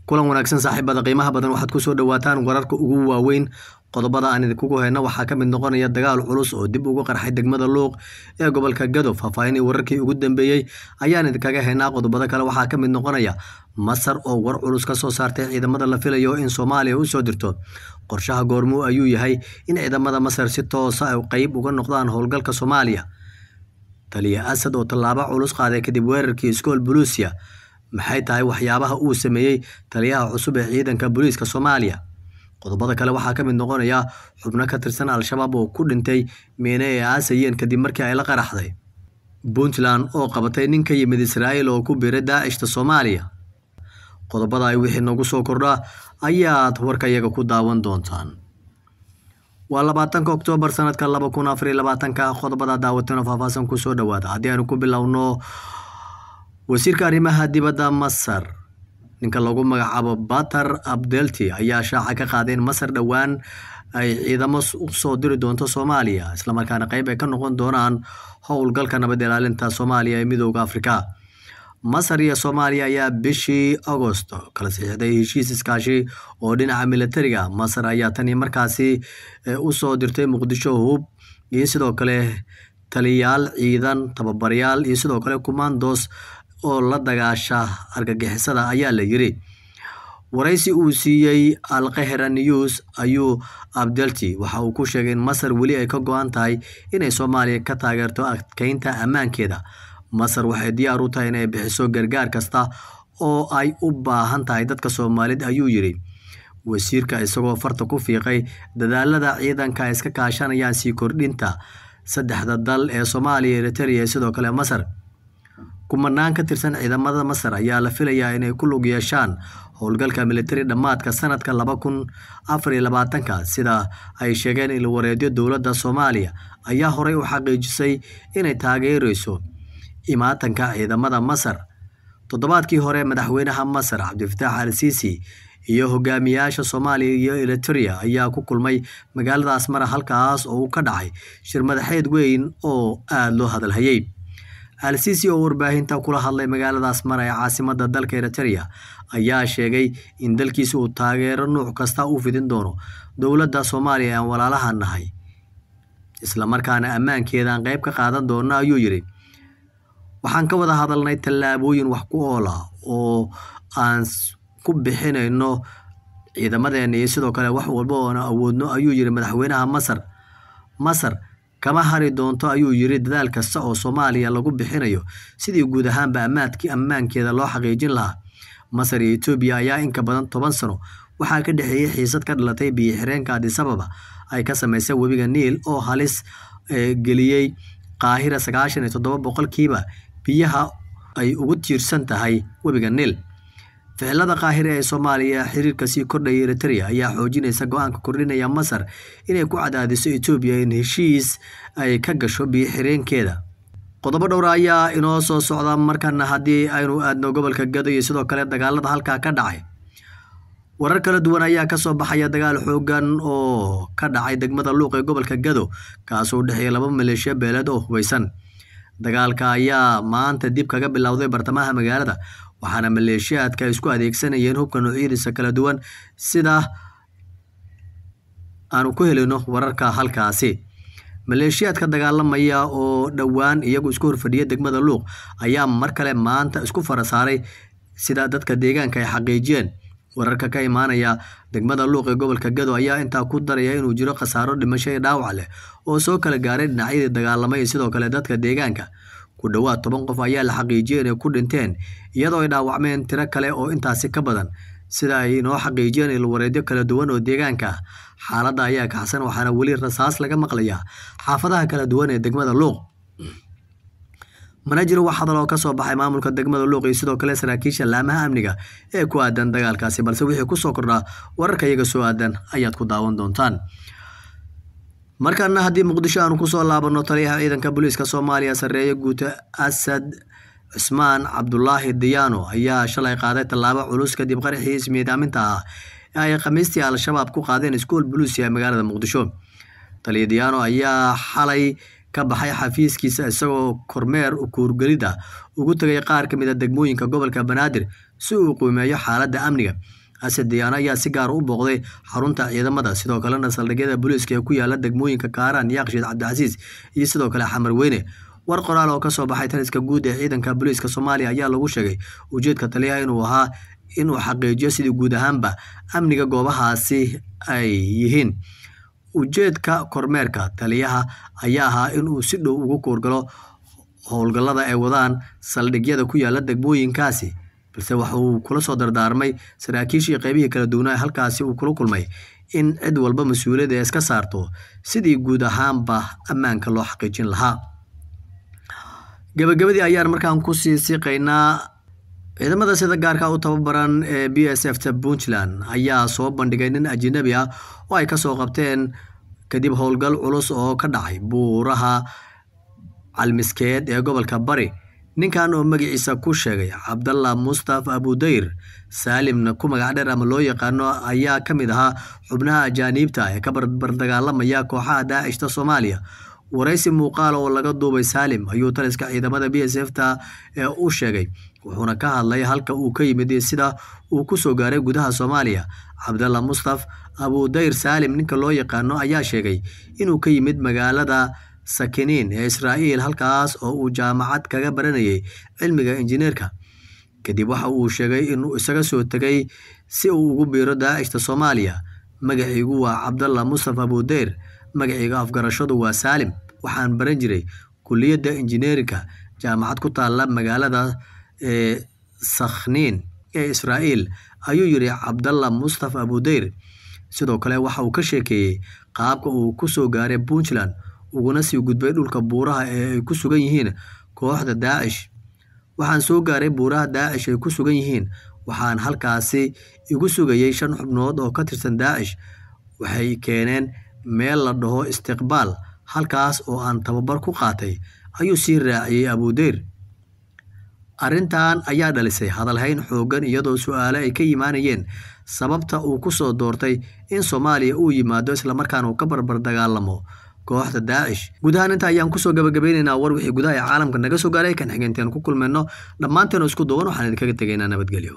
kulan wanaagsan saaxiibada qiimaha badan waxaad ku soo dhawaataan wararka ugu waaweyn qodobada aan idinku hayno waxaa ka mid noqonaya dagaal culus oo dib ugu qarxay degmada Luuq ee gobolka Gadow faahfaahin wararkii ugu dambeeyay ayaan idinkaga haynaa qodobada kale waxaa ka mid noqonaya Masar oo war culus ka soo saartay ciidamada la filayo in Soomaaliya u soo dirto qorshaha goormuu ayuu yahay in ciidamada Masar si toos ah qayb uga noqdaan howlgalka Soomaaliya taliya Asad oo tallaabo culus qaaday kadib weerarkii iskool Buluusiya maxay tahay waxyaabaha uu sameeyay taliyaha cusub ee ciidanka booliiska Soomaaliya qodobada kale waxaa ka mid noqonaya xubno ka tirsan al-shabaab oo ku dhintay meene ee aasayeen kadib markii ay la qaraxday Puntland oo qabatay nin ka yimid Israa'iil oo ku biiray Daesh Soomaaliya qodobada ay wixii nagu soo kordha ayaad warkayaga ku daawan doontaan waa 20 Oktoobar sanadka 2024 qodobada daawatana faahfaahsan ku soo dhawaada haddii aan ku bilowno wasiirka arrimaha dibadda Masar ninka lagu magacaabo Batar Abdelti ayaa shaaca ka qaaday in Masar dhawaan ay ciidamo u soo diri doonto Soomaaliya isla markaana qayb ay ka noqon doonaan howlgalka nabad ilaalinta Soomaaliya ee Midowga Afrika Masar iyo Soomaaliya ayaa bishii Agosto kala saxiixday heshiis iskaashi oo dhinaca militariga Masar ayaa tan markaasi u soo dirtay Muqdisho hub iyo sidoo kale taliyaal ciidan tababarayaal iyo sidoo kale commandos oo la dagaasha argagixisada ayaa la yiri waraysi uu siiyay Al-Qahira News ayuu Abdelti waxa uu ku sheegay in Masar wali ay ka go'an tahay inay Soomaaliya ka taageerto adkeynta ammaankeeda Masar waxay diyaar u tahay inay bixiso gargaar kasta oo ay u baahan tahay dadka Soomaaliyeed ayuu yiri wasiirka isagoo farta ku fiiqay dadaalada ciidanka iska kaashanayaan si kordhinta saddexda dal ee Soomaaliya Eritrea sidoo kale Masar kumanaan ka tirsan ciidamada Masar ayaa la filayaa inay ku lug yeeshaan howlgalka militari dhamaadka sanadka 2024 sida ay sheegeen in wareedyo dawladda Soomaaliya ayaa horey u xaqiijisay inay taageerayso imaatanka ciidamada Masar toddobaadkii hore madaxweynaha Masar Cabdifitaax al-Siisi iyo hogaamiyaasha Soomaaliya iyo Eritrea ayaa ku kulmay magaalada Asmara halkaas oo uu ka dhacay shir madaxeed weyn oo aad loo hadalhayay al-Siisi oo warbaahinta kula hadlay magaalada Asmara ee caasimadda dalka Eritrea ayaa sheegay in dalkiisu uu taageero nooc kasta u fidin doono dawladda Soomaaliya ee walaalaha nahay isla markaana ammaankeeda qayb ka qaadan doona ayuu yiri waxaan ka wada hadalnay tallaabooyin wax ku ool ah oo aan ku bixinayno ciidamadeena iyo sidoo kale wax walba oo aan awoodno ayuu yiri madaxweynaha Masar kama hari doonto ayuu yiri dadaal kasta oo Soomaaliya lagu bixinayo sidii guud ahaanba ammaankeeda loo xaqiijin lahaa Masar iyo Ethiopia ayaa in ka badan 10 sano waxaa ka dhaxeeyay xiisad ka dhalatay biyo xireenka Addis Ababa ay ka sameysay webiga Niil oo halis geliyay Qaahira 97% biyaha ay ugu tiirsan tahay webiga Niil ficilada Qaahira ee Soomaaliya xiriirka sii kordhay Eritrea ayaa xoojinaysa go'aanka kordhinaya Masar inay ku cadaadiso Ethiopia in heshiis ay ka gasho biyo xireenkeeda qodobo dhowr ayaa inoo soo socda markana haddii aynu aadno gobolka Gadow iyo sidoo kale dagaalada halka ka dhacay warar kala duwan ayaa ka soo baxaya dagaal xoogan oo ka dhacay degmada Luuq ee gobolka Gadow kaas oo dhexeeya laba maleeshiya beeleed oo hubeysan dagaalka ayaa maanta dib kaga bilowday bartamaha magaalada waxaana maleeshiyaadka isku adeegsanayeen hubka noocyadiisa kala duwan sida aanu ku helino wararka halkaasi maleeshiyaadka dagaalamaya oo dhawaan iyagu isku horfadhiya degmada Luuq ayaa mar kale maanta isku farasaaray sida dadka deegaanka ay xaqiijiyeen wararka ka imaanaya degmada Luuq ee gobolka Gadow ayaa inta ku daraya inuu jiro khasaaro dhimasho iyo dhaawac leh oo soo kala gaaray dhinacyada dagaalamay sidoo kale dadka deegaanka ku dhawaad 10 qof ayaa la xaqiijiyay inay ku dhinteen iyadoo ay dhaawacmeen tiro kale oo intaasi ka badan sida ay inoo xaqiijiyeen il wareedyo kala duwan oo deegaanka xaaladda ayaa kacsan waxaana wali rasaas laga maqlayaa xaafadaha kala duwan ee degmada Luuq manager waxa hadal oo ka soo baxay maamulka degmada Luuq iyo sidoo kale saraakiisha laamaha amniga ee ku aadan dagaalkaasi balse wixii ku soo kordha wararka iyaga soo aadan ayaad ku daawan doontaan markana haddii Muqdisho aanu ku soo laabano taliyaha ciidanka booliiska Soomaaliya sareeyo guuta Asad Cusmaan Cabdullaahi Diyaano ayaa shalay qaaday tallaabo culus kadib qaraxii ismiidaaminta ah ay khamiistii al-shabaab ku qaadeen iskool Buluusiya ee magaalada Muqdisho taliya Diyaano ayaa xalay ka baxay xafiiskiisa isagoo kormeer u kuurgalida ugu tagay qaar ka mid ah degmooyinka gobolka Banaadir si uu qiimeeyo xaaladda amniga Asad Diyaana ayaa si gaar u booqday xarunta ciidamada sidoo kalena saldhigyada booliiska ee ku yaala degmooyinka Kaaraan, Yaaqshiid, Cabdicasiis iyo sidoo kale Xamar Weyne. War qoraal oo ka soo baxay taliska guud ee ciidanka booliiska Soomaaliya ayaa lagu sheegay ujeedka taliyaha inuu xaqiijiyo sidii guud ahaanba amniga goobahaasi ay yihiin. Ujeedka kormeerka taliyaha ayaa ahaa inuu si dhow ugu koorgalo howlgallada ay wadaan saldhigyada ku yaala degmooyinkaasi, balse waxa uu kula soo dardaarmay saraakiishii qaybihii kala duwanaa halkaasi uu kula kulmay in cid walba mas'uuliyad ay iska saarto sidii guud ahaanba ammaanka loo xaqiijin lahaa. Gabagabadii ayaan markaan ku sii siqaynaa ciidamada sida gaarka u tababaran ee BSF Puntland ayaa soo bandhigay nin ajnabi ah oo ay ka soo qabteen kadib howlgal culus oo ka dhacay buuraha Calmiskeed ee gobolka Bari. Ninkan oo magaciisa ku sheegay Cabdallah Mustafa Abudayr Saalimna ku magac dheer ama loo yaqaano ayaa ka mid ahaa xubnaha ajaanibta ee ka bardagaalamaya kooxaha Daacishta Soomaaliya. Waraysi muuqaal oo laga duubay Saalim ayuu taliska ciidamada BSF-ta u sheegay, wuxuuna ka hadlay halka uu ka yimid iyo sida uu ku soo gaaray gudaha Soomaaliya. Cabdallah Mustafa Abudayr Saalim ninka loo yaqaano ayaa sheegay inuu ka yimid magaalada Sakiniin ee Israa'iil halkaas oo uu jaamacad kaga baranayay cilmiga injineerka. Kadib waxa uu sheegay inuu isaga soo tagay si uu ugu biiro Daacishta Soomaaliya. Magacaygu waa Cabdallah Mustafa Abudayr, magacayga afgarashadu waa Saalim, waxaan baran jiray kulliyadda injineerinka jaamacad ku taala magaalada Sakniin ee Israa'iil, ayuu yiri Cabdallah Mustafa Abudayr. Sidoo kale waxa uu ka sheekeeyay qaabka uu ku soo gaaray Puntland uguna sii gudbay dhulka buuraha ee ay ku sugan yihiin kooxda Daacish. Waxaan soo gaaray buuraha Daacish ay ku sugan yihiin, waxaan halkaasi igu sugayay 5 xubnood oo ka tirsan Daacish. Waxay keeneen meel la dhaho Istiqbaal, halkaas oo aan tababar ku qaatay, ayuu sii raaciyay Abudayr. Arrintan ayaa dhalisay hadalhayn xoogan iyadoo su'aalo ay ka yimaanayeen sababta uu ku soo doortay in Soomaaliya uu yimaado isla markaana uu ka barbar dagaalamo kooxda Daacish. Guud ahaan inta ayaan ku soo gabagabeynaynaa war wixii gudaha caalamka naga soo gaaray kan xigeenteen ku kulmeyno dhammaanteen isku duwan waxaan idinkaga tegaynaa nabadgelyo.